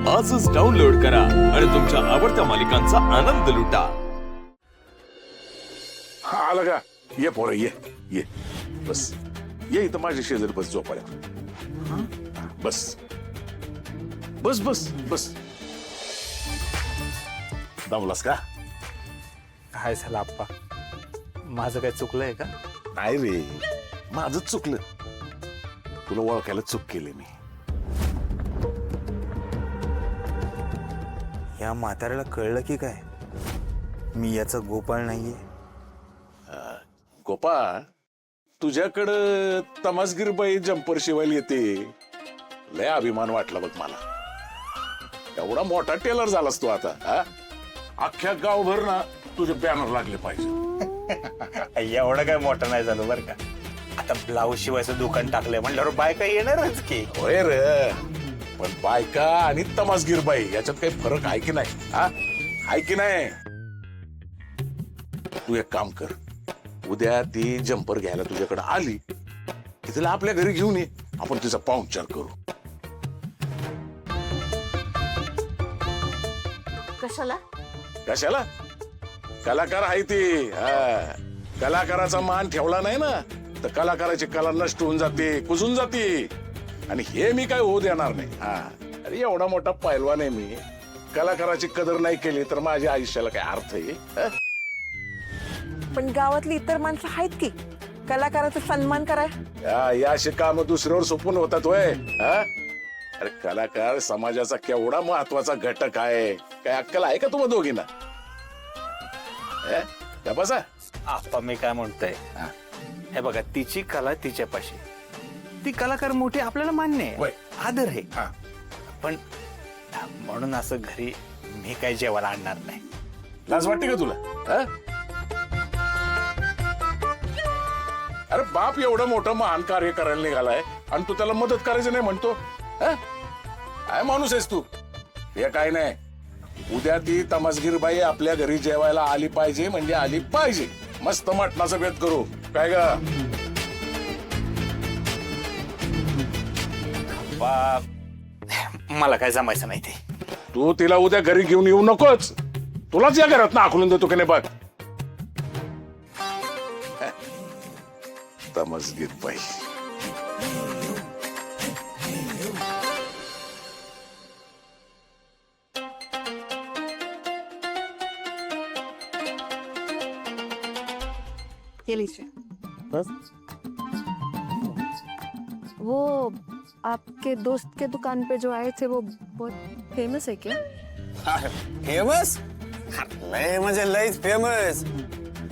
आजच डाउनलोड करा आणि तुमच्या आवडत्या मालिकांचा आनंद लुटा. हा आला का? ये पोरं ये बस. ये इथं माझ्या शेजारी बस झोपायला. बस बस बस बस. दमलास का? काय झालं आप्पा? माझं काय चुकलंय का? नाही रे, माझंच चुकलं. तुला ओळखायला चूक केली मी. या म्हाताऱ्याला कळलं की काय मी याचा गोपाळ नाहीये? गोपाळ, तुझ्याकडं तमासगीर बाई जम्पर शिवायला येते. लय अभिमान वाटला बघ मला. एवढा मोठा टेलर झालास तू आता. हा, अख्ख्या गावभर ना तुझे बॅनर लागले पाहिजे. एवढं काय मोठं नाही झालं बरं का. आता ब्लाऊज शिवायचं दुकान टाकलंय म्हणल्यावर बायका येणारच की. होय रे, पण बायका आणि तमासगीर बाई याच्यात काही फरक आहे की नाही? हा, आहे की नाही? तू एक काम कर, उद्या ती जम्पर घ्यायला तुझ्याकडे आली की तिला आपल्या घरी घेऊन ये. आपण तिचा पाहुणचार करू. कशाला? कशाला? कलाकार आहे ती. हा, कलाकाराचा मान ठेवला नाही ना तर कलाकाराची कला नष्ट होऊन जाते, कुजून जाते. आणि हे मी काय होऊ देणार नाही. हा, अरे एवढा मोठा पैलवान आहे मी. कलाकाराची कदर नाही केली तर माझ्या आयुष्याला काय अर्थ आहे? हा? पण गावातली इतर माणसं आहेत की कलाकाराचा सन्मान कराय. या अशी काम दुसऱ्यावर सोपून होतात होय. हा? अरे कलाकार समाजाचा केवढा महत्वाचा घटक आहे. काय अक्कल आहे का तुम्हा दोघींना? का बसा. आप्पा मी काय म्हणतोय, हे बघा, तिची कला तिच्यापाशी. ती कलाकार मोठी आपल्याला मान्य होय. आहे, आदर आहे. हा. पण म्हणून असं घरी मी काय जेवायला आणणार नाही. लाज वाटते का तुला? हा? अरे बाप एवढं मोठं महान कार्य करायला निघालाय आणि तू त्याला मदत करायचं नाही म्हणतो? हा? काय माणूस आहेस तू? हे काय नाही. उद्या ती तमासगीर बाई आपल्या घरी जेवायला आली पाहिजे म्हणजे आली पाहिजे. मस्त मटणाचा बेत करू. काय ग? मला काय जमायचं नाही ते. तू तिला उद्या घरी घेऊन येऊ नकोच. तुलाच या घरात ना आखलून देतो की नाही बघ. तमासगीर बाई. ये लीजिए. वो आपके दोस्त के दुकान पे जो आए थे वो बहुत फेमस है क्या? फेमस? लय म्हणजे लयच फेमस.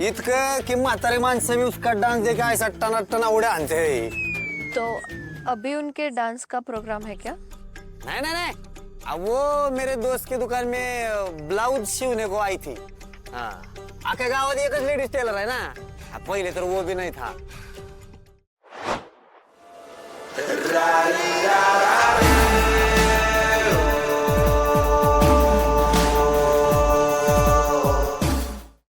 इतकं की म्हातारी माणसं भी उसका डांस देखे ऐसा टनाटन उड्या आणते. तो अभी उनके डांस का प्रोग्राम है क्या? नहीं नहीं नहीं, अब वो मेरे दोस्त के दुकान में ब्लाउज सिवने को आई थी. हाँ, आख्या गावात एकच लेडीज टेलर है ना. पहिले तर वो भी नहीं था.